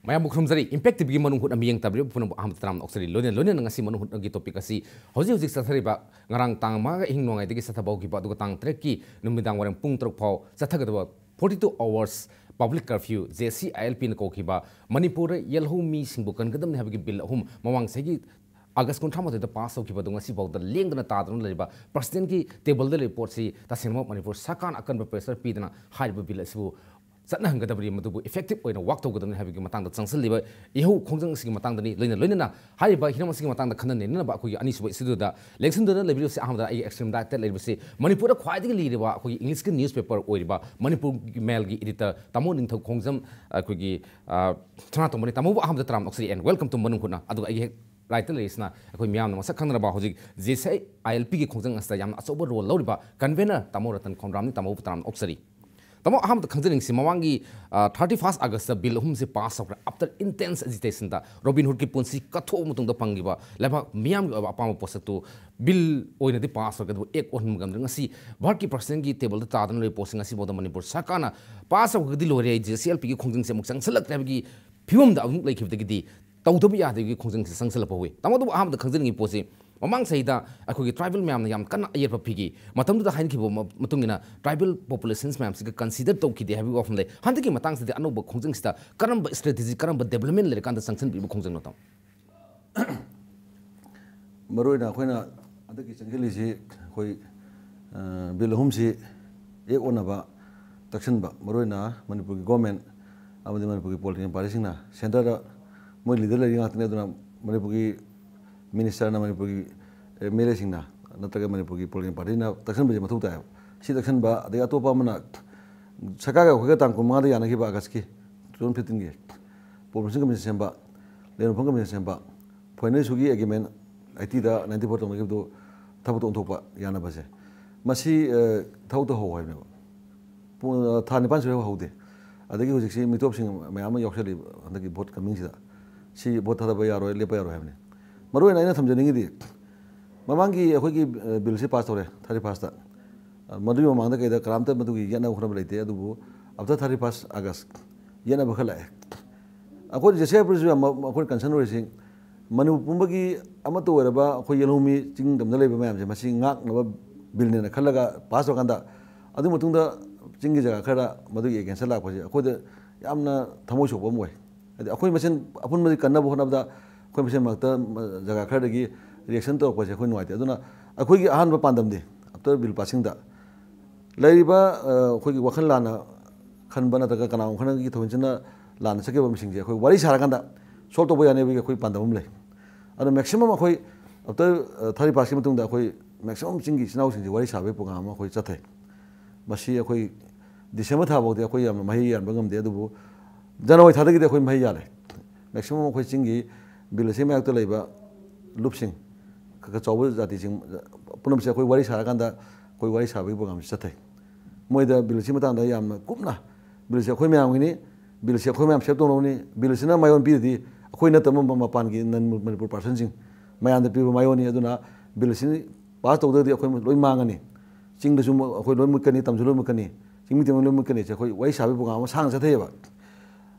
mayam bukhumzari impact bi manung hut amiyang tabri pun aham tram oksari lonen ngasi manung hut gi topic asi hoji sathari ba ngarang tang ma ga hing nongai digi sathabau gi ba du tang trek ki numidang warang pung truk phau sathaga do 42 hours public curfew JCILP na ko ki ba manipur yelhu mi singbu kan gadam ne habgi bill hum mawang segi August kontra mate da pass ki ba du ngasi bau da lengdana ta dun leba president ki table da report si ta senmo manipur sakan akan ba pressure pi dana high bill asibu Satna hanggadabri madubu effective oina work tawgadamni habigi matangda changsalliba ihu khongjang sigi matangdani loina haiba hirama sigi matangda khanane nina ba khoi ani suba isiduda election dana lebiru se ahmada ai extreme diet lebiru manipur khwaidigi liriba khoi english ki newspaper oiriba manipur mail gi editor tamo ningthau khongjam khoi gi thana tomani tamo ahmada tram oxri and welcome to manung khuna adu ai writer leisna khoi miyam na masak khangra ba hoji jesi ilp gi khongjang asta yam asoba role loriba convener tamo ratan khomramni tamo tram oxri Tamo aham the khangjing si mawangi 31st August bill hum se pass out after intense agitation da Robin Hood ki punsi katho mutung da pangiba leba miam gi apam posatu bill oina di pass out ga ek on gam ngasi bhar ki president gi table da tadan le posing ngasi boda manipur sakana pass out gi lore JCLP gi khongjing se muksang salak ta gi phimum da amuk lekhib da gi di tawdab ya de gi khongjing se sangsal pa hui tamo du aham da khangjing gi posi Mamang sayda aku ki tribal myam yam kana ayer pa phigi matam du da hain ki bo matungina tribal populations myam se consider to ki de habi of le han ki matang se de anu bo khongjing sta karam strategy karam development le kan da sanction bi bo khongjing notam maroi na khoina anda ki changeli si khoi bil hum si ek ona ba takshin ba maroi na manipur ki government amadi manipur ki political party sing na center da moi leader le ngat ne duna manipur ki Minister na Manipur ki mele sing na nataga Manipur ki political party na taksan ba mathu ta si taksan ba de atopa mana saka ga khoga tang ko ma da yana ki ba agas ki 2015 ge population commission ba le phang commission ba phoine sugi agreement IT da 94 tong ge do thabu tong thok ba yana ba se masi thau to ho hai me ba tha ni pan su ho de adagi hojik si mitop sing mayam yoksali andagi vote coming si vote thada ba yaro le pa yaro hai ne Maroi na ina thamjani di mamangi akhoi ki bill se pass tore 31st ta madu yo mangda kaida karamta madu gi yana khura balite adu after 31st August yana bakhala akhoi jese apres akhoi concern ore sing manu pumbagi amato oraba akhoi yelomi ching damda leba mayam je masi ngak na bill ne na khalaga pass wakanda adu mutungda chingi jaga khara madu gi against la khoje akhoi da yamna thamoi sok bom oi akhoi masen apun madi kanna bo nabda Koi mesen makta jaga khar dagi reaction to ko se khoi nuai te aduna akhoi gi ahan ba pandam de after bill passing da laiba khoi gi wakhan lana khan bana ta kana khana gi thon china lana sake ba mising je khoi wari sara kan da sol to bo ya ne bi khoi pandam le adu maximum akhoi after 30 pass ki mutung da khoi maximum chingi sinau sing je wari sabe program ma khoi chathai masi akhoi December tha bo de akhoi yam mahi yan bangam de adu bu January tha da gi de khoi mahi ya le maximum akhoi chingi bill se mak to leiba lupsing ka chawul jati sing punam se khoi wari sara kan da khoi wari sabe program chathai moi da bill se matang da yam kupna bill se khoi myam ni bill se khoi myam se to no ni bill se na mayon pi di khoi na tam ma pan gi nan manipur person sing mayan da pi mayon ni aduna bill se pass to da di khoi loi mangani ching da sum khoi loi mukani tam loi mukani ching mi tem loi mukani se khoi wari sabe program sang chathai ba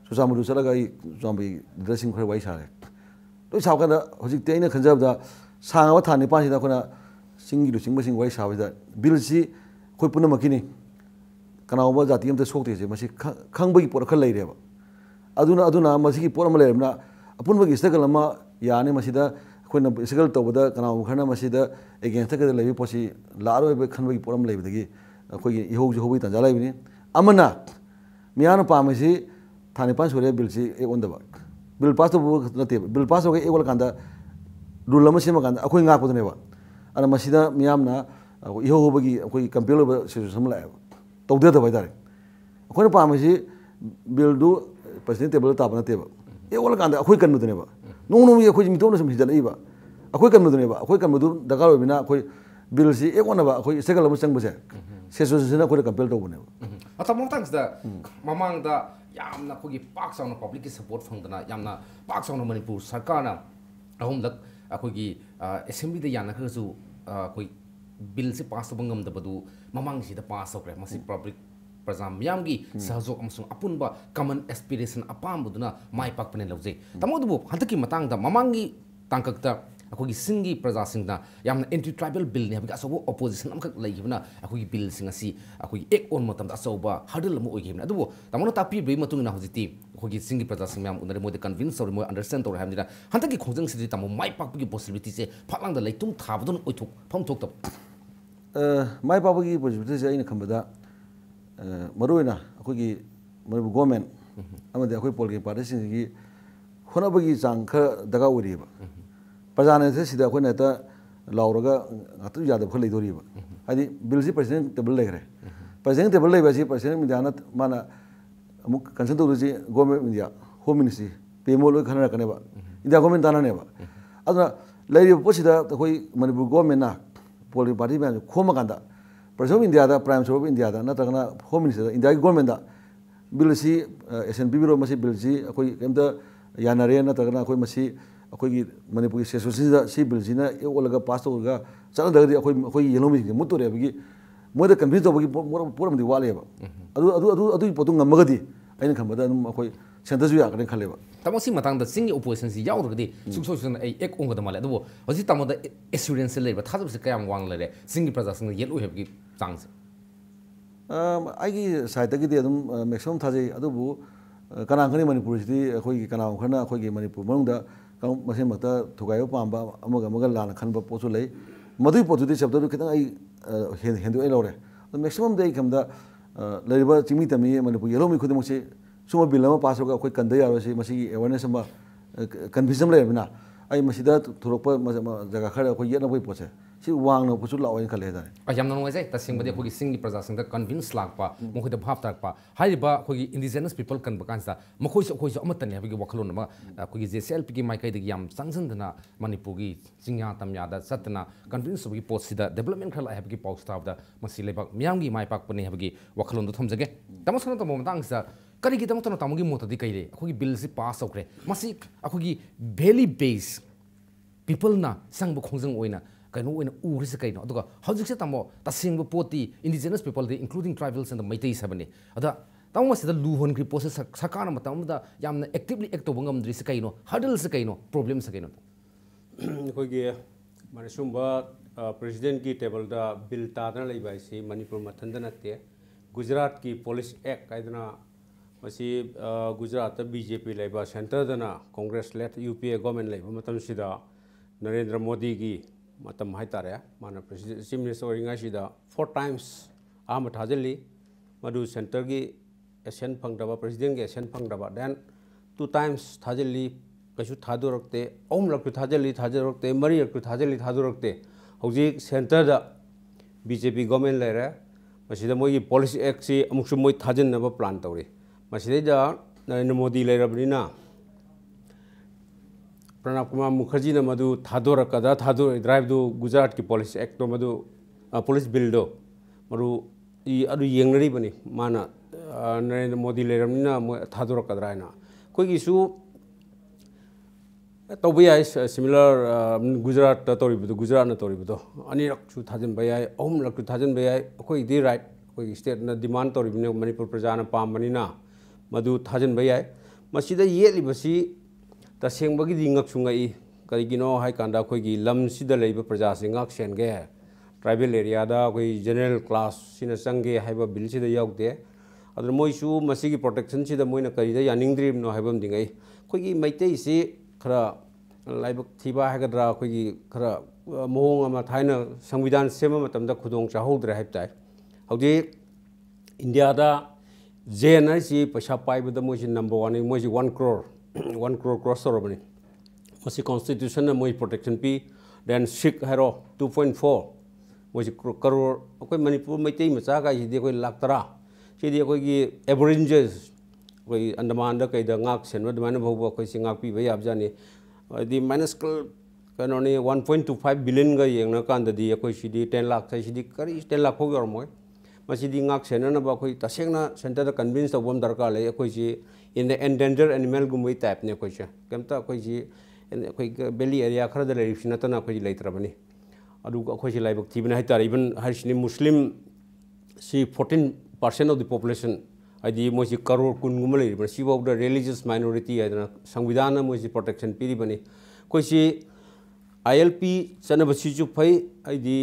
so samudu sala ga zombi dressing khoi wari sara Tôi sao cái đó, hồi trước đây nó khẩn cấp đó, sang ở thàn này pan gì đó, con là sinh được sinh sinh quay sao vậy đó, bill gì, khôi phun mà kini, cái nào mà giá tiền tôi sốt thì gì, mà chỉ khang bagi pora khăn lấy đấy, aduna mà chỉ pora mà lấy mà, phun bagi sẽ cái là mà, ya này mà chỉ đó, khôi nó sẽ cái tàu đó, cái nào khăn mà chỉ đó, again sẽ cái lấy posi, lá rồi khăn bagi pora mà lấy vậy đó, khôi yêu yêu bị tàn giá lấy vậy, amana, mian pa mà chỉ thàn này pan số bill gì, ek on đó bill pass to nate bill pass okay ewal kanda rule ma sema kanda akhoi nga ko ne ba ana masida miyam na iho ho bagi akhoi compel ba situation la to de da bai dare akhoi pa ma si bill du president table ta ba nate ba ewal kanda akhoi kan mu ne ba nong nong akhoi mi to na sem hidal ba akhoi kan mu ne ba akhoi kan mu du daga ro bina akhoi bill si ekona ba akhoi segal ma sang ba se situation na akhoi compel to ne ba atamong thanks da mamang da yamna khogi pak sauna public support phangdana yamna pak sauna manipur sarkar na ahum lak akhogi assembly da yana khasu khoi bill se pass to bangam da badu mamang si da pass okre masi public प्रजा म्यामगी सहयोग अमसुंग अपुनबा common aspiration अपामबुदुना my पाकपने लौजे तमोदबु हंतकी मतांगदा ममांगी तांककता अखोगी सिंगी प्रजा सिंगना यामना anti tribal bill ने हबगा असोबो opposition अमखक लैगिबना अखोगी bill सिंग असि अखोगी एक own मतमदा असोबा hurdle अमु ओइगिबना अदुबो तमोना तापी बे मतुंगना हजिति अखोगी सिंगी प्रजा सिंग ma'am उनरे मोदे convince और मोय understand तोर हमदिना हंतकी खोजंग सिदि तमो माय पाकपगी पॉसिबिलिटी से फालांगदा लैतुम थाबदुन ओइथोक फम थोकतब माय पाकपगी पॉसिबिलिटी से आइन खंबदा मरुइना अखोगी मरु गवर्नमेंट अमदे अखोई पॉलिटिकल पार्टी सिंगी होनबगी चांग ख दगा ओरिबा प्रजाने से सीधा कोई नेता लाउरगा आतु यादव को लेदोरीबा हादि बिल से प्रेसिडेंट टेबल लेखरे प्रेसिडेंट टेबल लेबासी प्रेसिडेंट मिडियाना माना अमुक कंसल्ट तौरजी गवर्नमेंट इंडिया होम मिनिस्ट्री पेमो लोय खनरा कनेबा इंडिया गवर्नमेंट तानानेबा अदुना लेरिबो पोसिदा कोई मणिपुर गवर्नमेंट ना पॉलिटिकल पार्टी में खोम कांदा प्रेसिडेंट इंडिया दा प्राइम मिनिस्टर ऑफ इंडिया दा नतगना होम मिनिस्टर इंडिया गवर्नमेंट दा बिल सी एसएनपी बिरो मसी बिल सी कोई केमदा यानारे नतगना कोई मसी अखोगी मणिपुर सेसोसिदा सी बिलसिना एओलगा पास तौरगा चलदगदि अखोई येलोमी मुतोरे बगी मोदा कन्विंस तौबगी पोरमदि वालेबा अदु पोतु ngमगदि आइन खंबदा अखोई सेंटरजु याकने खलेबा तमोसी मतंग सिंग ओपोजिशन से यावरगदि सुसोसन एक ओंगद माले अदुबो हजि तमोदा एश्योरेंस लेबा थाजबसे कयाम वांग लरे सिंग प्रजा सिंग येलो हेबगी चांग से आइगी साइडगी अदुम मैक्सिमम थाजै अदुबु कना खनि मणिपुर सिटी अखोई कना खना अखोई मणिपुर मनुंगदा मसे मत थुगायो पांबा अमग अमग लान खनबा पोसु लई मदुई पोतुदि चैप्टर खितंग आई हेंदो ए लौरे मैक्सिमम दे खमदा लरिबा चिमी तमी मणिपुर येलोमी खुदमसे सुमा बिल अमा पास होगा अखोई कंदे यारोसे मसी अवेयरनेस अमा कन्फ्यूजन लेबना आई मसीदा थुरकपा जगह खरे अखोई येनबोई पोसे सी वांगनो पुसु लाओइन खले दाने याम नंगै तसिंगबदि अखोगी सिंगी प्रजा सिंग द कन्विंस लाकपा मखोइदा भाव ताकपा हाइबा अखोगी इंडिजिनस पीपल कन बकांसा मखोइसो अखोइसो अमतने हबगी वखलोन मा अखोगी जेसेएलपी की माइकाइदि याम संगजनदना मणिपुरगी चिंया तमयादा सतना कन्विंस हबगी पोसिदा डेवलपमेंट खला हबगी पाउस्टावदा मसी लेबा म्यामगी माइपाकपने हबगी वखलोन दो थमजगे तमसना तमो मतंगसा करिगी तमतनो तमगी मोतदि कइले अखोगी बिल से पास होक्रे मसी अखोगी वैली बेस पीपल ना संग खोंजंग ओइना कहीं उसे कहीं हजिसे तमो तसेंग पोती indigenous people including tribals and Meitei सबने तमो से लूहनग्री पोसे सरकार एक्टिवली एक्ट तब गमद्री से कहीं हर्डल से कहीं प्रॉब्लम से कहीं अखोगी माने सुंबा प्रेसिडेंट की टेबल दा बिल तादना लेबा से मणिपुर मथंद नते गुजरात की पुलिस एक्ट कायदना मसी गुजरात बीजेपी लेबा सेंटर दना कांग्रेस लेड यूपीए गवर्नमेंट लेबा मतम सिदा नरेंद्र मोदी की मतम हाइतारे माना प्रेसिडेंट चीफ मिनिस्टर ओरिंगासीदा 4 टाइम्स आम थाजली मधु सेंटर की एशन फंगदबा प्रेसिडेंट के एशन फंगदबा देन 2 टाइम्स थाजली कछु थादोरकते ओम लक थाजरकते मरी लक थाजरकते हौजिक सेंटर दा बीजेपी गवर्नमेंट लेरे मसीदा मोई पॉलिसी एक्ट सी अमुसु मोई थाजनबा प्लान तौरी मसीदा नरेंद्र मोदी लेरबनिना प्रणब कुमार मुखर्जी ने मधु थादोरकदा ड्राइव दो गुजरात की पुलिस एक्ट तो मधु पुलिस बिल दो मरु येंगनरी बनी माना नरेंद्र मोदी लेरमनिना थादोरकदरा है ना कोई इशू तब याय सिमिलर गुजरात तौरीबदो गुजरात न तौरीबदो अनिरकसु थाजन बयाय अहम लक थाजन बयाय कोई दी राइट कोई स्टेट न डिमांड तौरीबने मणिपुर प्रजा न पामबनिना मधु थाजन बयाय मसीदा येलिबसी तसेंबगी दिंगक्सुंगई करिगिनो हाई कांदा अखोगी लमसिदा लेबा प्रजा सिंगाक सेनगे ट्राइबल एरिया दा कोई जनरल क्लास सिना संगे हाइबा बिल सिदा यावदे अदर मोइसु मसीगी प्रोटेक्शन सिदा मोइना करिदा यानिंग्द्रीम नो हाइबम दिंगई अखोगी मैतै सि खरा लाइबक थिबा हागद्रा अखोगी खरा मोहंग अमा थाइना संविधान सेमा मतमदा खुदोंग चाहौद्रे हाइबताय हौदि इंडिया दा जेन सि पैसा पाइबदा मोइसि नंबर 1 मोइसि 1 crore क्रॉस तौरबनी मसी कॉन्स्टिट्यूशन मोई प्रोटेक्शन पी देन सिक हैरो 2.4 मोई करोड़ अखोई मणिपुर मैतै मचा गाइसिदि अखोई लाख 10 सिदि अखोई एबोरिजिनल्स अखोई अंडमान दा कैदा ngak सेन दमान भौबो अखोई सि ngak पीबा याबजानी दि माइनस कनोनी 1.25 बिलियन गा येंगना कांददि अखोई सिदि 10 लाख सिदि करी 10 लाख हो गरमोय मसीदी ngak सेनना अखोई तसेंगना सेंटर दा कन्विंस तौबम दरकार ले अखोई सि इन द एंडेंजर एनिमल गुमई टाइप ने अखोई से केमता अखोई सि अखोई बेली एरिया खरद लेरिसि नतना अखोई लेत्रबनी अदु अखोई सि लाइबक थिबना हाइतार इवन हाइसनि मुस्लिम सी 14 percent of the population adi moisi crore kun gum le ba si the religious minority adana samvidhan moisi protection piri bani koi si ILP chana ba si chu phai adi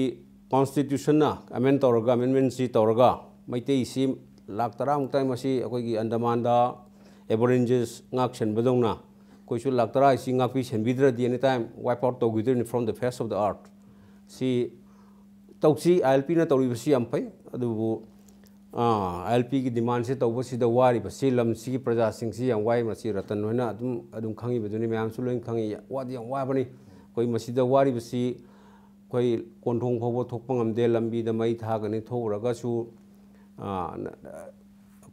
constitution na amendment toraga amendment si toraga maite si lak taram tai masi akoi gi Andaman da aborigines ngak chen badong na koi su lak tara si ngak pi chen bidra di anytime wipe out to gidin from the face of the earth si tausi ILP na tori basi am phai adu ILP की demand से तब से वारी बसी लम सी प्रजा सिंह सी yang wai masi ratan hoina adum khangi beduni मैम सुलों khangi wadi yang wa bani koi masi वारी बसी koi konthong phaw thokpang amde lambi da mai tha gani thoraga su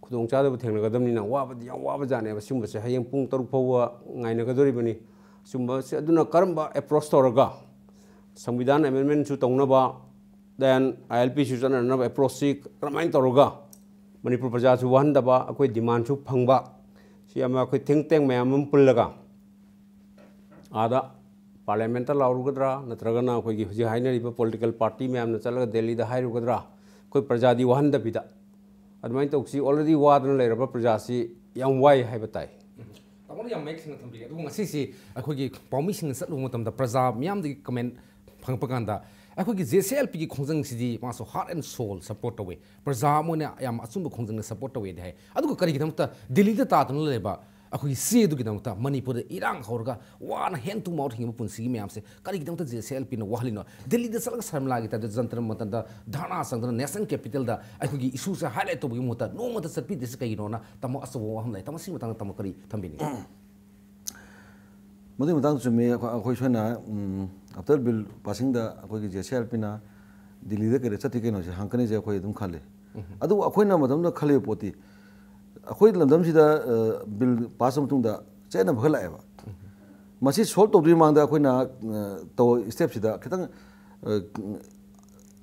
khudong cha da thengna gadam ni na wa badi yang wa ba jane ba sum se hayeng pung taruk phaw ngai na gadori bani sumba se aduna karamba approach toraga संविधान amendment su tongna ba then ILP Susan and approach remain Toroga. Manipur Praja to one daba, a quick demand to Pangba. She am a quick think tank, Mam Pulaga. Ada parliamental Laugadra, Natragana, quick Hina political party, Mam Natala, Delhi, the High Rugadra, quick Praja di one the Pita. Admit Oxy already water later, Prajasi, young Y habitai. I want to make something. I quick permission settlement the Praza, Miam the comment Pangpaganda. अखोगी JCLP की खोजंग सिदी मासो heart and soul support अवे प्रजा मोने याम assume खोजंग support away they अदुको करी गिदमता दिल्ली दा तातन लेबा अखोगी सी दु गिदमता मणिपुर इरांग हौरगा वान हेन टू माउथ हिंग पुंसी की म्याम से करी गिदमता JCLP न वाहलिनो दिल्ली दा सलग सरम लागी ता जंतर मतन दा धाना संगन नेशनल कैपिटल दा अखोगी इशू से हाईलाइट तो बगी मोता नो मत सपी दिस कई नोना तमो असो हम लाई तमो सिंग मतन तमो करी थंबिनी मदे मतन सुमे अखोई छना आफ्टर बिल पासिंग दा अखोगी JCLP ना दिल्ली दा करे चति केनो से हांकने जे अखोई दुम खाले अदु अखोई ना मदम ना खाले पोती अखोई लंदम सिदा बिल पास मतुंग दा चेना भगलाएबा मसी सोल्व तो मांग दा अखोई ना तो स्टेप सिदा खतंग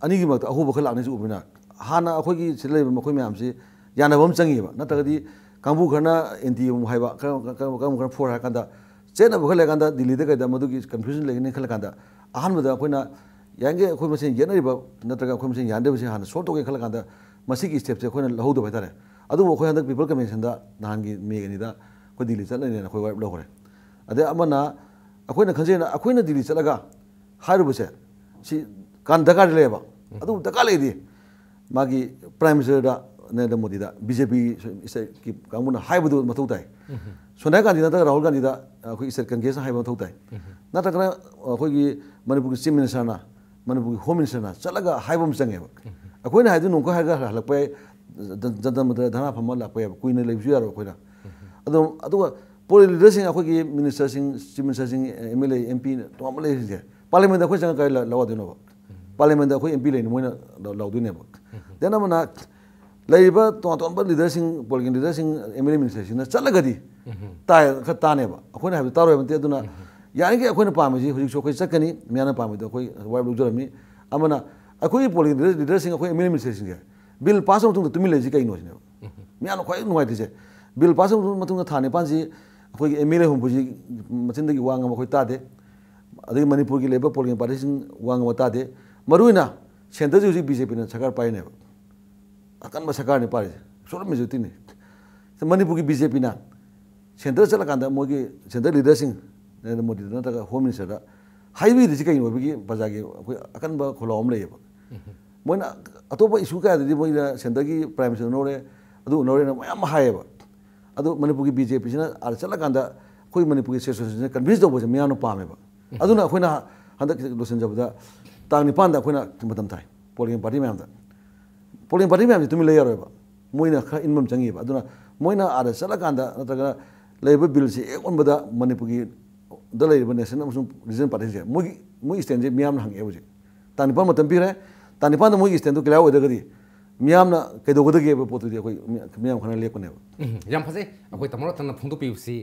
अनि की मत अहो बखला ने उबिना हाना अखोई सिले मखोई म्याम से यानबम चंगीबा नतगदी कांबु खना एनटी हाइबा काम फोर हा कंदा चेना बखले कंदा दिल्ली दा कदा मदु की कंफ्यूजन लेने खल कंदा अहनबदा अखोइना यांगे अखोइ मसे येनरिबा नत्रगा अखोइ मसे यानदे बसे हाना सोल्व तोगे खल कंदा मसी की स्टेप से अखोइना लहौदो बाइतारे अदु अखोइ हंदक पीपल कन्वेंशन दा नहानगी मेगनी दा को दिल्ली चलने अखोइ वाइब लहौरे अदे अमना अखोइना खंजेना अखोइना दिल्ली चलगा हारुबसे सी कान दकार लेबा अदु दकार लेदी मागी प्राइम मिनिस्टर दा नरेंद्र मोदी दा बीजेपी की कांगुना हाइबदु मथौ ताई सोनिया गांधी दा राहुल गांधी दा अखोइ स्टेट कांग्रेस हाइबा मथौ ताई नतकना अखोइ मणिपुर की चीफ मिनिस्टर ना मणिपुर की होम मिनिस्टर ना चलगा हाइबम चंगेबा अखोइना हाइदु नोंको हाइगा हलकपै जनता मत धना फम लापै कुइना लेबसु यारो अखोइना अदु पोलिटिकल लीडरसिंग अखोइ मिनिस्टर सिंग चीफ मिनिस्टर सिंग एमएलए एमपी तो अमले जे पार्लियामेंट अखोइ चंगा काय लवादिनो पार्लियामेंट अखोइ एमपी लेनि मोइना लाउदुनेबा देना मना लेबा तो लीडरसिंग पोलिटिकल लीडरसिंग एमएलए मिनिस्टर सिंग चलगदी ताय खतानेबा अखोइना हाइबु तारो बंते अदुना यानी कि अखोइना पामजी हुजिक सो अखोइ चकनी मियाना पामिदो अखोइ वाइब लुजरमी अमना अखोइ पोलिटिकल लीडरसिंग अखोइ एमएलए मिनिस्टर सिंग बिल पास मतुंग तुमि लेजि कइनो सिने मियाना खोइ नुवाइतिसे बिल पास मतुंग थाने पांजी अखोइ एमएलए हुंबुजी मचिंदगी वांग अखोइ तादे अदि मणिपुर की लेबर पोलिटिकल पार्टी सिंग वांग तादे मरुइना सेंटर जुजी बीजेपी ने सरकार पाइने अकन सरकार ने पारे सोलम मिजुतिने मणिपुर की बीजेपी ना सेंटर चला कांदा मोगी सेंटर लीडरसिंग नरेंद्र मोदी नतगा होम मिनिस्टर दा हाईवे दिसि कई होबगी बजागे अखोइ अकन बा खोलाम लेबा मोइना अतोपा इशू का दि मोइना सेंटर की प्राइम मिनिस्टर नोरे अदु नोरे मयाम हायबा अदु मणिपुर की बीजेपी सिना आर चला कांदा अखोइ मणिपुर की सेसोसिएशन कन्विंस दो बजे मियानो पामेबा अदुना अखोइना हंदक लोसन जबदा तांग निपान दा अखोइना मतम थाई पोलिटिकल पार्टी मैम दा पोलिटिकल पार्टी मैम तुमि ले यारोबा मोइना खा इनमम चंगीबा अदुना मोइना आर चला कांदा नतगा लेबर बिल से एक ओनबदा मणिपुर की द लेबर नेशनल अमसुंग रीजन पार्टी से मोई स्टैंड जे मियाम हंगे बजे तानिपान मतम पिरे तानिपान द मोई स्टैंड तो क्लियर ओदगदी मियाम ना कैदोगदगे पोतु दे कोई मियाम खना लेकोने याम फसे अखोइ तमरो तन फुंदु पिउसी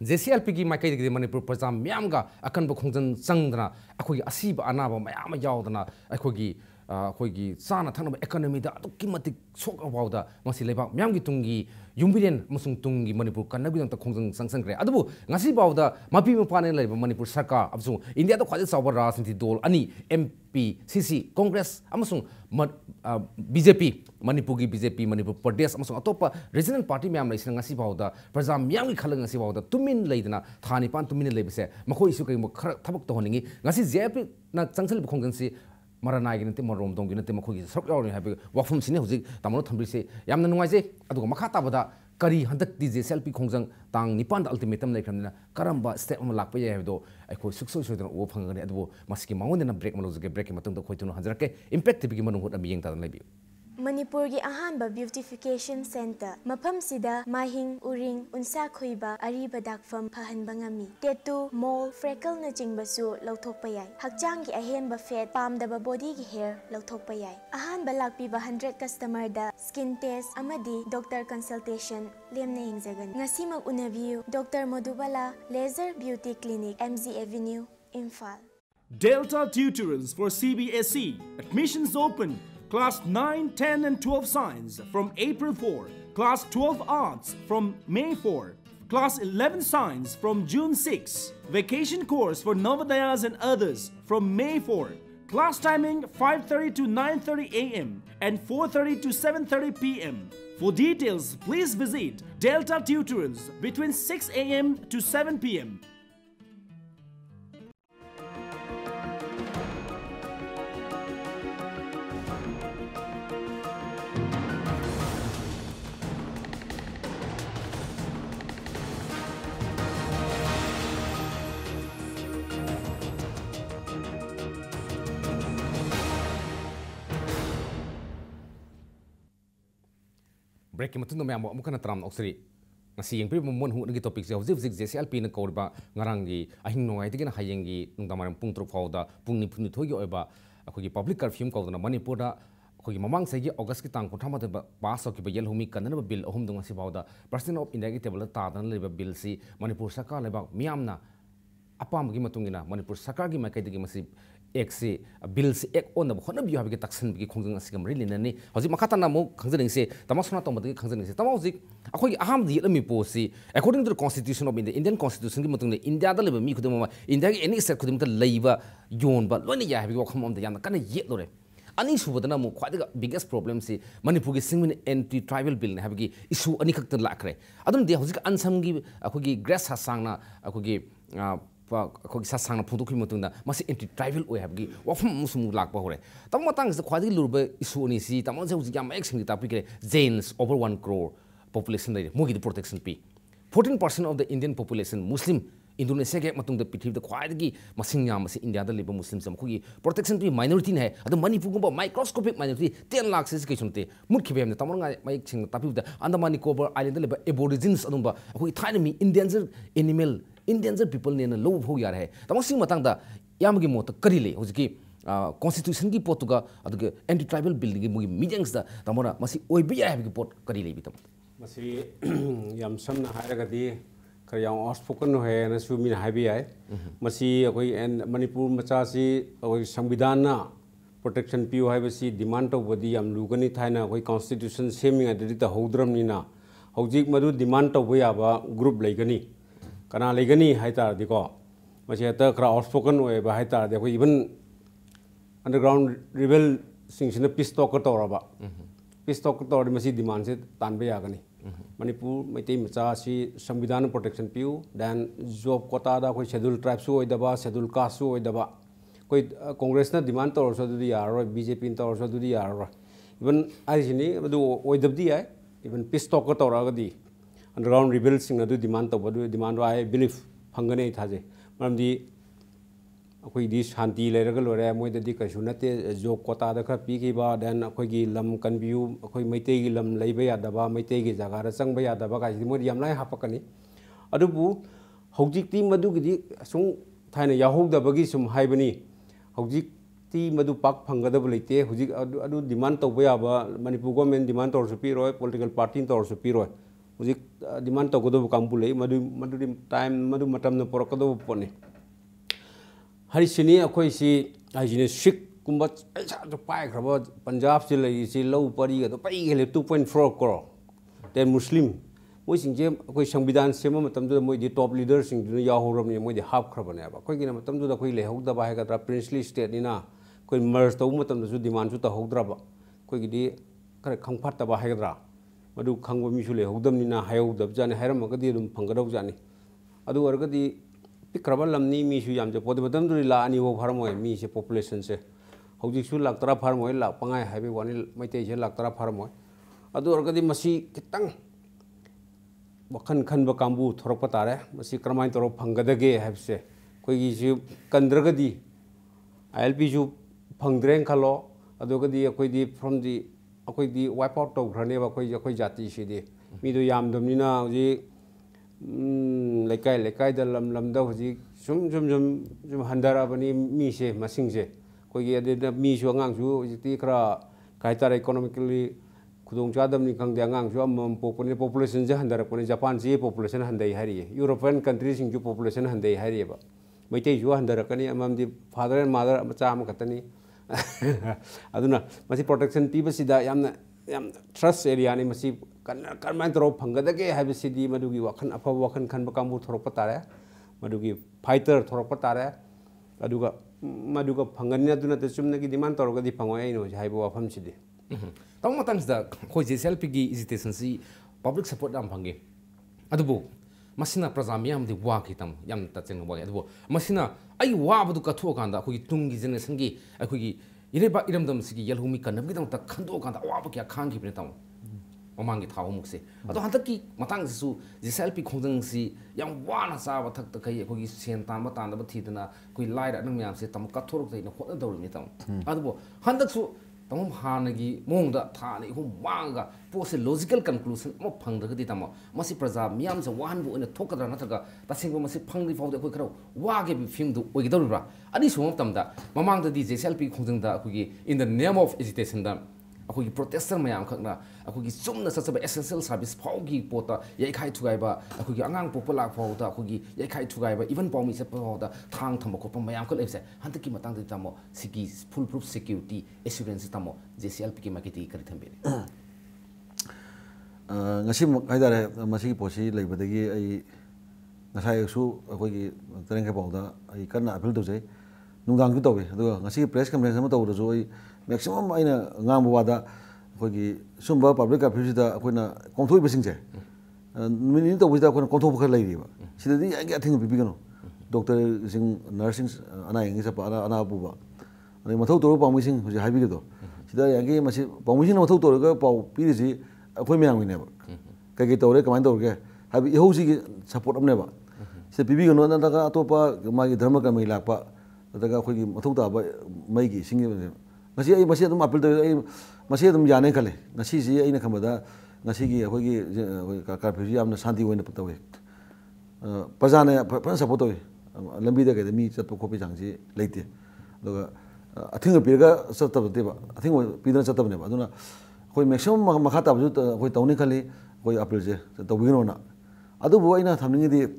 JCLP की माइकई दे मणिपुर प्रजा म्याम गा अकन ब खोंजन चंगदना अखोइ असीब अनाबा मयाम यावदना अखोइ ꯑꯩꯈꯣꯏꯒꯤ ꯆꯥꯅ ꯊꯛꯅꯕ ꯑꯦꯀꯣꯅꯣꯃꯤꯗ ꯑꯗꯨꯛꯀꯤ ꯃꯇꯤꯛ ꯁꯣꯛꯑꯐꯥꯎꯗ ꯃꯁꯤ ꯂꯩꯕꯥꯛ ꯃꯌꯥꯝꯒꯤ ꯇꯨꯡꯒꯤ ꯌꯨꯝꯕꯤꯔꯦꯟ ꯑꯃꯁꯨꯡ ꯇꯨꯡꯒꯤ ꯃꯅꯤꯄꯨꯔ ꯀꯟꯅꯕꯒꯤꯗꯃꯛꯇ ꯈꯣꯡꯖꯪ ꯆꯪꯁꯤꯟꯈ꯭ꯔꯦ ꯑꯗꯨꯕꯨ ꯉꯁꯤꯐꯥꯎꯗ ꯃꯄꯤ ꯃꯄꯥꯅ ꯂꯩꯔꯤꯕ ꯃꯅꯤꯄꯨꯔ ꯁꯔꯀꯥꯔ ꯑꯃꯁꯨꯡ ꯏꯟꯗꯤꯌꯥꯗ ꯈ꯭ꯋꯥꯏꯗꯒꯤ ꯆꯥꯎꯕ ꯔꯥꯖꯅꯤꯇꯤ ꯗꯣꯜ ꯑꯅꯤ MP CC ꯀꯣꯡꯒ꯭ꯔꯦꯁ ꯑꯃꯁꯨꯡ BJP ꯃꯅꯤꯄꯨꯔꯒꯤ BJP ꯃꯅꯤꯄꯨꯔ ꯄ꯭ꯔꯗꯦꯁ ꯑꯃꯁꯨꯡ ꯑꯇꯣꯞꯄ ꯔꯤꯖꯅꯦꯜ ꯄꯥꯔꯇꯤ ꯃꯌꯥꯝ ꯂꯩꯁꯤꯅ ꯉꯁꯤꯐꯥꯎꯗ ꯄ꯭ꯔꯖꯥ ꯃꯌꯥꯝꯒꯤ ꯈꯜꯂꯒ ꯉꯁꯤꯐꯥꯎꯗ ꯇꯨꯃꯤꯟ ꯂꯩꯗꯅ ꯊꯥ ꯅꯤꯄꯥꯟ ꯇꯨꯃꯤꯟꯅ ꯂꯩꯕꯁꯦ ꯃꯈꯣꯏꯁꯨ ꯀꯩꯒꯨꯝꯕ ꯈꯔ ꯊꯕꯛ ꯇꯧꯍꯟꯅꯤꯡꯉꯤ ꯉꯁꯤ JFPꯅ ꯆꯪꯁꯤꯜꯂꯤꯕ ꯈꯣꯡꯖꯪꯁꯤ ꯃꯔꯅꯥꯏꯒꯤ ꯅꯠꯇꯦ ꯃꯔꯣꯝꯗꯣꯡꯒꯤ ꯅꯠꯇꯦ ꯃꯈꯣꯏꯒꯤ ꯁꯔꯨꯛ ꯌꯥꯎꯔꯤ ꯍꯥꯏꯕ ꯋꯥꯐꯝꯁꯤꯅꯤ ꯍꯧꯖꯤꯛ ꯇꯥꯃꯣꯅ ꯊꯝꯕꯤꯔꯤꯁꯦ ꯌꯥꯝꯅ ꯅꯨꯡꯉꯥꯏꯖꯩ ꯑꯗꯨꯒ ꯃꯈꯥ ꯇꯥꯕꯗ ꯀꯔꯤ ꯍꯟꯗꯛꯇꯤ JSLP ꯈꯣꯡꯖꯪ ꯇꯥꯡ 9ꯗ ꯑꯜꯇꯤꯃꯦꯇꯝ ꯂꯩꯈ꯭ꯔꯕꯅꯤꯅ ꯀꯔꯝꯕ ꯁ꯭ꯇꯦꯞ ꯑꯃ ꯂꯥꯛꯄ ꯌꯥꯏ ꯍꯥꯏꯕꯗꯣ ꯑꯩꯈꯣꯏ ꯁꯨꯛꯁꯣꯏ ꯁꯣꯏꯗꯅ ꯎꯕ ꯐꯪꯒꯅꯤ ꯑꯗꯨꯕꯨ ꯃꯁꯤꯒꯤ ꯃꯉꯣꯟꯗꯅ ꯕ꯭ꯔꯦꯛ ꯑꯃ ꯂꯧꯖꯒꯦ ꯕ꯭ꯔꯦꯛꯀꯤ ꯃꯇꯨꯡꯗ ꯑꯩꯈꯣꯏ ꯇꯨꯅ ꯍꯟꯖꯔꯛꯀꯦ ꯏꯝꯄꯦꯛ ꯇꯤꯚꯤꯒꯤ ꯃꯅꯨꯡ ꯍꯨꯠꯅ ꯃꯤꯠꯌꯦꯡ ꯇꯥꯗꯨꯅ ꯂꯩꯕꯤꯌꯨ ꯃꯅꯤꯄꯨꯔꯒꯤ ꯑꯍꯥꯟꯕ ꯕ꯭ꯌꯨꯇꯤꯐꯤꯀꯦꯁꯟ ꯁꯦꯟꯇꯔ ꯃꯐꯝꯁꯤꯗ ꯃꯥꯏꯍꯤꯡ ꯎꯔꯤꯡ ꯎꯟꯁꯥ ꯈꯣꯏꯕ ꯑꯔꯤꯕ ꯗꯥꯛꯐꯝ ꯐꯍꯟꯕ ꯉꯝꯃꯤ ꯇꯦꯇꯨ ꯃꯣꯜ ꯐ꯭ꯔꯦꯀꯜꯅꯆꯤꯡꯕꯁꯨ ꯂꯧꯊꯣꯛꯄ ꯌꯥꯏ ꯍꯛꯆꯥꯡꯒꯤ ꯑꯍꯦꯟꯕ ꯐꯦꯠ ꯄꯥꯝꯗꯕ ꯕꯣꯗꯤꯒꯤ ꯍꯦꯌꯔ ꯂꯧꯊꯣꯛꯄ ꯌꯥꯏ ꯑꯍꯥꯟꯕ ꯂꯥꯛꯄꯤꯕ 100 ꯀꯁꯇꯃꯔꯗ ꯁ꯭ꯀꯤꯟ ꯇꯦꯁ ꯑꯃꯗꯤ ꯗꯣꯛꯇꯔ ꯀꯟꯁꯜꯇꯦꯁꯟ ꯂꯦꯝꯅ ꯌꯦꯡꯖꯒꯅꯤ ꯉꯁꯤꯃꯛ ꯎꯅꯕꯤꯌꯨ doctor Madhubala laser beauty clinic MG Avenue Imphal Delta Tutorals for CBSE. Admissions open. Class 9, 10 and 12 Science from April 4. Class 12 Arts from May 4. Class 11 Science from June 6. Vacation course for Navodayas and others from May 4. Class timing 5:30 to 9:30 AM and 4:30 to 7:30 PM. For details, please visit Delta Tutorals between 6 AM to 7 PM. Break मतुंग मैम अमुकना तराम ऑक्सरी ngasi yengpi mon hu ngi topic je hojik JSLP na korba ngarangi ahin nongai tigena hayengi nungdamaram pung tru phauda pung ni phuni thogi oiba akogi public curfew kaudana manipur da akogi mamang segi august ki tang kothama da pass ok ba yel humi kanana bill ahum dung si phauda president of india ki table ta dan leba bill si manipur sarkar leba miyamna apam gi matungina manipur sarkar gi makai digi masi ek se bill se ek on ba hona bi habige taksan bi khongjang asigam ri linani hoji makata na mo khangjang se tamasona tong badagi khangjang se tama hoji akoi aham di lami po si according to the constitution of India Indian constitution gi matung India da leba mi khudum ma India gi any state khudum ta leiba yon ba loina ya habige wakham am da yana kana yet lore ani subadana mo khwadaga biggest problem si manipur gi singmin anti tribal bill ne habige issue ani khakta lakre adum de hoji ansam gi akoi grass hasang na akoi अखोगी सासांग फोटोखी मतुंदा Masih anti tribal ओय हाबगी वफम मुसुमु लाकबा होरे तम मतंग से ख्वादी लुरबे issue नि सी तम जे हुजि याम एक्सिंग topic रे gents over 1 crore population रे मोगी protection P 14% of the Indian population Muslim Indonesia के मतुंग द पृथ्वी द ख्वादी मसिंग याम से इंडिया द लिबा मुस्लिम सम खोगी प्रोटेक्शन पी माइनॉरिटी ने है अद मणिपुर गुबा माइक्रोस्कोपिक माइनॉरिटी 10 लाख से कैसुनते मुख्य बेम ने तमंग माइक सिंग टॉपिक द अंडमान निकोबार आइलैंड लिबा एबोरिजिन्स अदुंबा खोगी थाइनमी Indian animal Indian people ne low ho yar hai tamasing matang da yamgi mot kari le hojiki constitution gi potuga aduga anti tribal building gi mugi meetings da tamora masi oibi ya habgi pot kari le bitam masi yam samna hairaga di kar yang outspoken ho hai na su min habi ai masi akoi manipur macha si akoi samvidhan na protection piu hai basi demand to bodi yam lugani thaina akoi constitution seming adidi ta hodram ni na hojik madu demand to boya ba group leigani kana legani haita diko machi ta kra outspoken oy ba haita de ko even underground rebel singshina peace talk to raba peace talk to masi demand se tan be yagani manipur maitai macha si samvidhan protection piu then job quota da koi schedule tribe su oy daba schedule caste su oy daba koi congress na demand to so du yaro BJP to so du yaro even ai sini du oy dabdi ai even peace talk to ra ga di underground rebels sing adu demand to badu demand I believe phangane thaje maramdi akoi di shanti leraga lore moi da di kasu nate job quota da kha pi ki ba then akoi gi lam kanbiu akoi maitei gi lam leiba ya daba maitei gi jaga ra changba ya daba ka mo yam lai hapakani adu bu hojik ti madu gi di sung thaina ya hog da bagi sum haibani hojik ti madu pak phangada bu leite hojik adu demand to ba ya ba manipur government demand to su pi roi political party to su pi roi hujik demand to godo kampu lei madu time matam na porokado pone hari sini akoi si ajine sik कुंभ पैसा जो पाए खबर पंजाब से ले इसे लो परी का तो पाई के लिए 2.4 करोड़ ते मुस्लिम मोई सिंह जे कोई संविधान सेम मतम जो मोई दी टॉप लीडर सिंह जो या हो रम ने मोई दी हाफ खबर ने अब कोई की मतम जो कोई ले हो दबा है का प्रिंसली स्टेट नि ना कोई मर्ज तो मतम जो डिमांड जो तो हो द्रा बा कोई की दी करे खंगफाट दबा है द्रा मधु खंगो मिसु ले हो दम नि ना हायो दब जाने हैरम का दी दुम फंगदौ जाने अदु वर्ग दी पिक्रबा लमनी मिसु याम जो पोद मतम जो ला अनि वो फरम होय मी से पॉपुलेशन से हौजिकसु लाख तरा फार्म होय लाख पंगाय हाइबे वानी मैते से लाख तरा फार्म होय अदु अर्गदी मसी कितंग वखन खनब कांबू थोरप तारे मसी क्रमाइन तोरो फंगदगे हाइबसे कोई जी कंद्रगदी आईएलपी जु फंगद्रें खलो अदुगदी अखोयदी फ्रॉम दी अखोयदी वाइप आउट तौग्रने बा कोई जाति सिदि मीदो यामदमनिना हौजि लेकाय लेकाय द लम लमदा हौजि सुम हंदराबनी मीसे मसिंगसे कोई अदे मीसु अंगांगसु हौजिति खरा कायतार इकोनॉमिकली खुदों चादमनी खंगदे अंगांगसु अमम पोपुलेशन पॉपुलेशन जे हंदरपने जापान जे population हंदै हारिये European country सिंगजु population हंदै हारियेबा Meitei जु हंदरकनी अममदि फादर एंड मदर मचा अम खतनी अदुना मसी प्रोटेक्शन पीबसिदा यामना याम ट्रस्ट एरिया नि मसी कनमाइन तरो फंगदगे हाबिसिदी मदुगी वखन अफब वखन खनब कांबू थोरप तारे मदुगी फाइटर थोरप तारे अदुगा मदुगा फंगन अदुना ते चुमनगी डिमांड तौरगदी फंगो आइनो हाइबो वाफम सिदी तम मतंगसदा खोइ जेसेलपी गी एजुकेशन सी पब्लिक सपोर्ट याम फंगे अदुबो मसिना प्रजा मियाम दि वा खितम याम तचेन वा अदुबो मसिना आई वाबदु कथो कांदा खोइ तुंगी जनरेशन गी अखोइ इरेबा इरमदम सिगी यलहुमी कनबगी दम त खंदो कांदा वाब क्या खांगी बिने तम ममांगी थाव मुक्से अदो हंतकी मतंग सिसु जेसेलपी खोंजंग सी याम वाना चाबा थक त खै अखोइ सेन ताम तांदब थिदना कोइ लाइरा नंग म्याम से तम कथोरक तैन होना दौरमी तम अदुबो हंतकसु तम हानगी मोंगदा थाने हु मांगा पोसे लॉजिकल कंक्लूजन म फंगदगदी तम मसी प्रजा मियाम से वाहन बु इन थोकदरा नथगा तसिंगबो मसी फंगदि फावदे अखोइ खरो वागे बि फिल्म दु ओइगदौरिब्रा अनि सुम तमदा ममांगदा दी जेसेलपी खोंजंगदा अखोइ in the name of education दा अखोइ प्रोटेस्टर मयाम खकना अखोइ चुमना सचबा एसेंशियल सर्विस फाउगी पोता याइखाइ थुगाइबा अखोइ आंगांग पोपला फाउदा अखोइ याइखाइ थुगाइबा इवन पाउमी से फाउदा थांग थम खोप मयाम ख लेबसे हंतकी मतंग तमो सिगी फुल प्रूफ सिक्योरिटी एश्योरेंस तमो जेसीएलपी की मार्केटी करि थंबे ngasi haidare masi posi leibadagi ai ngasai su akhoi tereng ka bawda ai kana appeal to jai nungdang ku tobe adu ngasi press conference ma tawda jo ai maximum aina ngam wada akhoi sumba public appeal da akhoi na kongthoi besing je mini to buda akhoi kongthoi khar leiri ba sidadi ai athing bi gano doctor sing nursing ana ingi sa pa ana bu ba ani mathau to pa mu sing hoji haibi do sida yangi masi pa mu sing mathau to ga pau pi ri अखोई ma'am ने कई तौरे कमाय तौरगे है इहौसी support अमने से पीबीगनो नतगा अतोपा मागी धर्म कर्मी लाप अखोई मथौ ताब मई सिंग अपील तौर याने खले अगर खबदा अखोई कर्फ्यू शांति तौर प्रजा ने फन सपोर्ट तौर लंबीद कई मी चत खोपी चांसी लेते अथिंग पीरगा चतबेब अथिंग पीदना चतबने कोई मैक्सिमम मखा ताबजु कोई तौनी खली कोई अपील से तौबिगनोना अदुबो अइना थमनिंगदी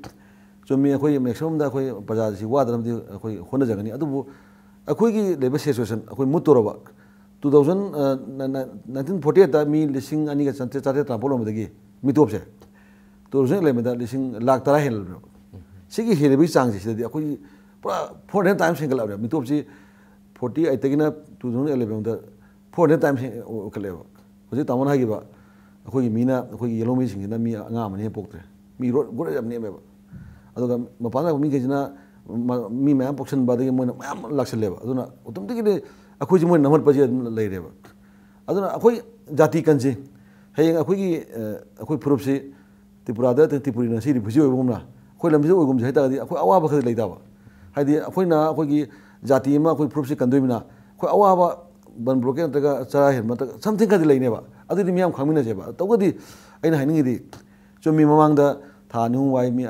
चुम्मी कोई मैक्सिमम दा कोई प्रजा सि वादरमदी कोई होना जगनी अदुबो अखोई लेब सिचुएशन अखोई मुतोरबा 1948 दा मी लिसिंग अनि का चंते चाते ट्रांपोलोमदगी मितोबसे 2011 दा लिसिंग लाख तरा हेल सिगी हेलेबी चांग सिददी अखोई पूरा 400 टाइम्स सिंगल अबे मितोबसी 48 तगिना 2011 दा 400 टाइम्स उकलेबा होजे तामन हागिबा अखोई मीना अखोई येलो मी सिंगिना मी अंगा मने पोक्त्रे मी रोड गोरे जमने मेबा अदुगा मपाना मी गेजना मी मैम पोक्सन बादगी मोन मैम लाक्सलेबा अदुना उतमतिगे अखोई मोन नमर पजे लेरेबा अदुना अखोई जाति कंजे हेयंग अखोई फुरुप से त्रिपुरादा त्रिपुरीना सि रिफ्यूजी ओइबुमना अखोई लमजे ओइगुम जैतादी अखोई अवाबा खद लेताबा हाइदि अखोइना अखोई जाति मा अखोई फुरुप से कंदोइमिना अखोई अवाबा बन ब्लॉके नतगा चरा हेन मत समथिंग कदि लेनेबा अदुदि मियाम खामिना जेबा तौगदि अइना हाइनिंगिदि चुम्मी ममांगदा था नु वाइ मी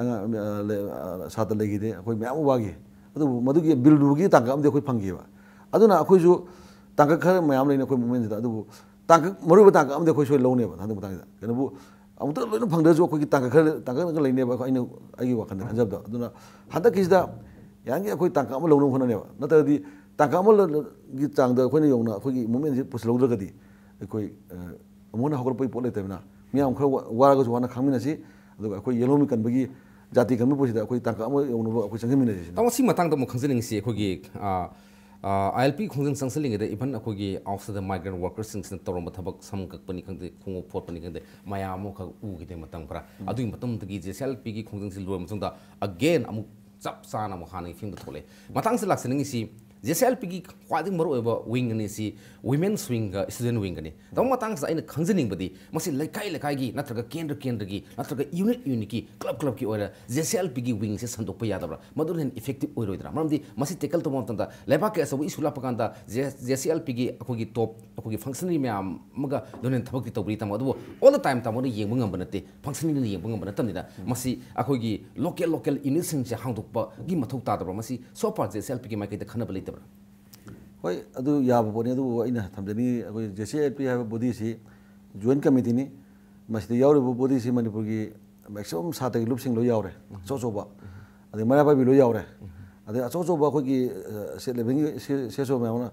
सात लेगिदे अखोई म्याम वागी अदु मदुगी बिलदुगी तांका अमदे अखोई फंगीबा अदुना अखोइजु तांका खर म्याम लेने अखोई मोमेंट दा अदु तांका मरुबा तांका अमदे अखोइ सोय लौनेबा थांदु तांगा केनबु अमुत लोइन फंगदजु अखोई तांका लेनेबा अइना अइगी वाखन खंजबदा अदुना हदा किसदा यांगी अखोई तांका अम लौनो होननेबा नतदी तांका की चांग योना अखोई मूवमेंट से पुसलौद्रगदी अखोई अमुना हगरपई पोट लेतेना मियाम खर वारगसु वाना खामिनसी अदुगा अखोई येलोमी कनबगी जाति कनबी पोसिदा अखोई तांका योनबो अखोई चंगमिनसी तमसी मतंग दम खंजनिंगसी अखोगी ILP खोजन संसलिंग इवन अखोगी आउटसाइड द माइग्रेंट वर्कर्स सिंग तौरम थबक सम ककपनी खंदे खुंगो फोटपनी खंदे मयाम ख उगिदे मतंग परा अदुई मतम तगी JCLP की खोजन सिल लोय मतंग दा अगेन अमु चप साना मु हानि फिंग थोले मतंग से लाक्सनिंगसी JCLP की ख्वादिंग मरो एबा विंग ने सी वुमेन्स विंग स्टूडेंट विंग ने तम मतंग से आइन खंजनिंग बदी मसी लेकाई लेकाई की नत्रगा केंद्र केंद्र की नत्रगा यूनिट की क्लब की ओरा JCLP की विंग से संदोप यादबरा मदुरन इफेक्टिव ओइरोइदरा मरमदी मसी टेकल तो मतंदा लेबा के असबु इशुला पकांदा JCLP की अखोगी टॉप अखोगी फंक्शनरी म्याम मगा दोनेन थबक ति तौबरी तम अदु ऑल द टाइम तमोन येंग ngam बनते फंक्शनरी ने येंग ngam बनतमनिदा मसी अखोगी लोकल यूनिट सिंग से हांदोकपा गी मथौ तादबरा मसी सो फार JCLP की माइके द खनबली होय अदु याब पोने अदु अइना थमजनी अखोई JCLP हाब बॉडी सी जॉइंट कमिटी नि मसिद यावरे बॉडी सी मणिपुर की मैक्सिमम सातगी लुपसिंग लो यावरे सोसोबा अदे मराबा बि लो यावरे अदे सोसोबा अखोई स्टेट लेवल सेसो मेवना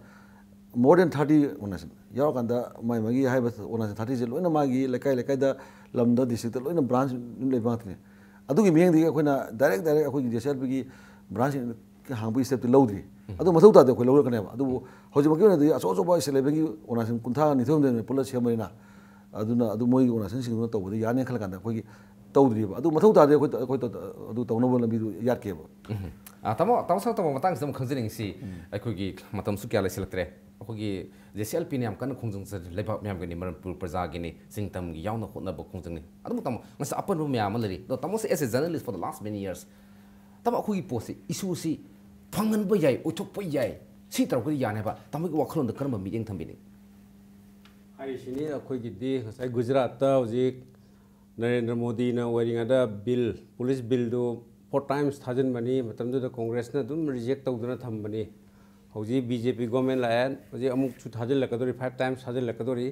मोर देन 30 ओनसन याव कंदा माय मगी हाइब ओनसन 30 जे लोइना मागी लेकाई लेकाई दा लमदा डिस्ट्रिक्ट लोइना ब्रांच लेबातने अदुगी मेंगदी अखोइना डायरेक्ट अखोई JCLP की ब्रांच हांबी स्टेप लौद्री अदु मथौ तादे अखोइ लौरकनेबा अदु हौजिमकी ओनदि अचोचोबा सेलेबेगी ओनासन कुंथा निथोमदे पुला सेमरिना अदुना अदु मोई ओनासन सिंगनो तौबदि याने खलकांदा अखोइ तौद्रीबा अदु मथौ तादे अखोइ अदु तौनबो लंबिदु यारकेबा तमो तमसा तमो मतंग सम खंजनिंगसी अखोगी मतम सु क्या लेसिलक्त्रे अखोगी JCLP ने हम कन खोंजंग से लेबा म्याम गनि मनपुर प्रजा गिनि सिंगतम गी यावना खोनब खोंजंगनि अदु तम मस अपन रो म्याम लरि दो तमो से as a journalist for the last many years तम अखोगी पोसे इशू सी फंगन ब याय ओथोप याय सी तरकदि यानेबा तमगी वखलों द करम मीटिंग थंबिनि हारिसिनी अखोगी दि गसाय गुजरात ता हजिक नरेंद्र मोदी ना वरिंगादा बिल पुलिस बिल दो 4 टाइम्स थाजन बनी मतम दो कांग्रेस ना दुम रिजेक्ट तौदना थंबनी हौजी BJP गवर्नमेंट लायन हजी अमुक छु थाजन लकदोरी 5 टाइम्स थाजन लकदोरी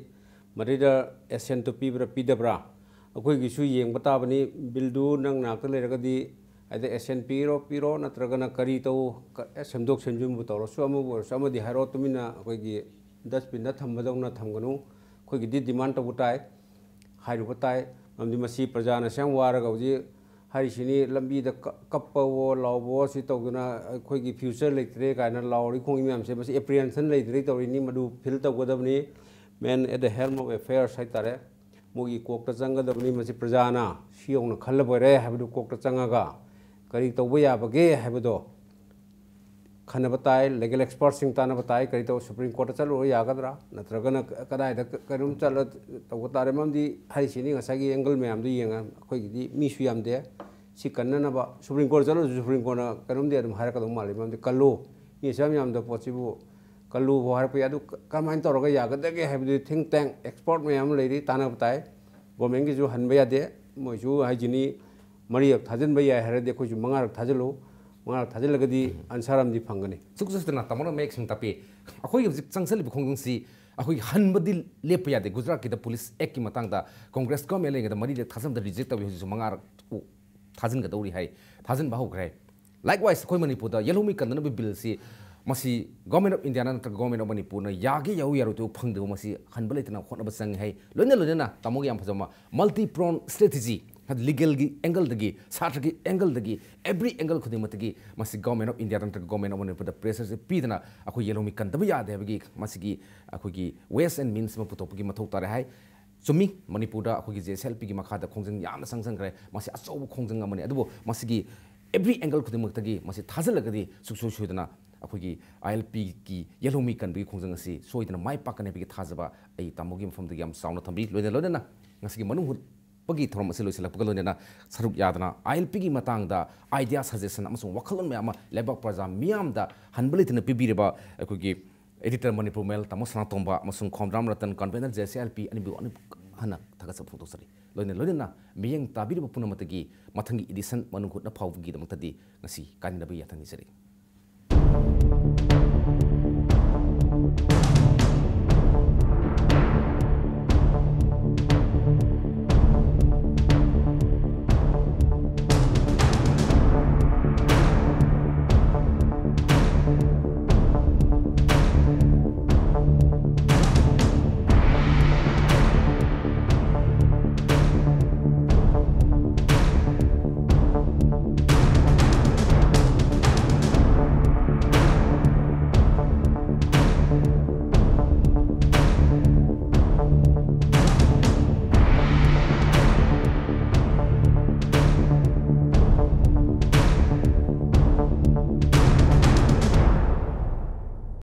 मरिदा एसेंट तो पीब्रा पीदब्रा अखोगी सु येंग बताबनी बिल दो नंग नाक लेरगदी अदे एसेंट पीरो नत्रगना करी तो सेमदोक सेमजुम बुतौरो सुअमु वर्षमदि हारो तुमिना अखोगी डस्टबिन थंबदौना थंगनु अखोगी दि डिमांड तबुताय हाइरु बताय ममदि मसी प्रजाना सेंग वारगा हौजी हारिसिनी लंबी द कप्पवो लावबो सि तौदना अखोगी फ्यूचर लेत्रे कायना लावरी खोंगी म्यामसे मसी एप्रिहेंशन लेत्रे तौरिनी मदु फिल तौगदबनी man at the helm of affairs हाइतारे मोगी कोकता चंगदबनी मसी प्रजाना सियौना खल्लबरे हाबदु कोकता चंगागा करी तौबो याबगे हाबदो खनब ताय लीगल एक्सपर्ट सिंग ताना बताय करी तो सुप्रीम कोर्ट चलो यागदरा नत्रगना कदाय द करुम चल तौबो तारे ममदि हारिसिनी ngसागी एंगल मैम दु येंगा अखोगी मिसु यामदे सि कन्ननबा सुप्रीम कोर्ट चलो सुप्रीम कोर्ट करुम दे हार कदो माले ममदि कल्लो ये सब यामदो पोचिबु कल्लू हार पे यादु कमाइन तौरगा यागदगे हाबदि थिंक टैंक एक्सपर्ट मैम लेरी ताना बताय गवर्नमेंट की जो हनबा यादे मोइसु हाइजिनी मरियक थाजन बया हरदे खोजु मंगारक थाजलो मंगारक थाजलगदी आंसरमदि फंगनी सुखसुना तमोना मेक सिंग तापी अखोई हजिक चंगसलि खोंगसी अखोई हनबदि लेप यादे गुजरात की द पुलिस एक्ट की मतंगदा कांग्रेस गवर्नमेंट लेंग द मरि ले थाजम द रिजेक्ट तबि हजिक मंगारक थाजन ग दौरी हाय थाजन बाहु ग्रे लाइकवाइज अखोई मणिपुर द येलोमी कंदन बिल सी मसी गवर्नमेंट ऑफ इंडिया नंतर गवर्नमेंट ऑफ मणिपुर न यागे याउ यारो तो फंगदो मसी हनब लेतना खोनब संग है लोना तमोगे याम फजमा मल्टी प्रोन स्ट्रेटजी लीगल की एंगल दगी सात्र की एंगल दगी एवरी एंगल खुद मतगी मसी गवर्नमेंट ऑफ इंडिया नंतर government of Manipur the pressure से पीदना अखो येलोमी कंदब यादे हबगी मसी अखोगी वेस्ट एंड मीन्स म पुतोपगी मथौ तारे हाय चुमी मणिपुर अखोगी JCLP की मखादा खोंजंग याम संगसंग्रे मसी अचौ खोंजंग अमने अदुबो मसी एवरी एंगल खुद मतगी मसी थाजलगदी सुसु सुदना अखोगी ILP की येलोमी कंबगी खोंजंग असी सोइदना माइ पाकने बिगी थाजबा आई तामोगी मफमदगी याम साउना थंबी लोइना ngasi मनु पगी थोरम से लोइसलपगलोनेना सरुक यादना ILP की मतंगदा आइडिया सजेशन अमसुंग वखलन म्याम लेबक प्रजा मियामदा हनबलितन पिबिरबा अखोगी एडिटर मणिपुर मेल तमसना तोंबा अमसुंग खोमराम रतन कन्वेनर JCLP अनिबु हना थगस फोटोसरी लोइना मियंग ताबिरबा पुनमतगी मथंगी एडिशन मनुखुटना फावगी दमतदी ngasi कानिनबी याथंगी सरी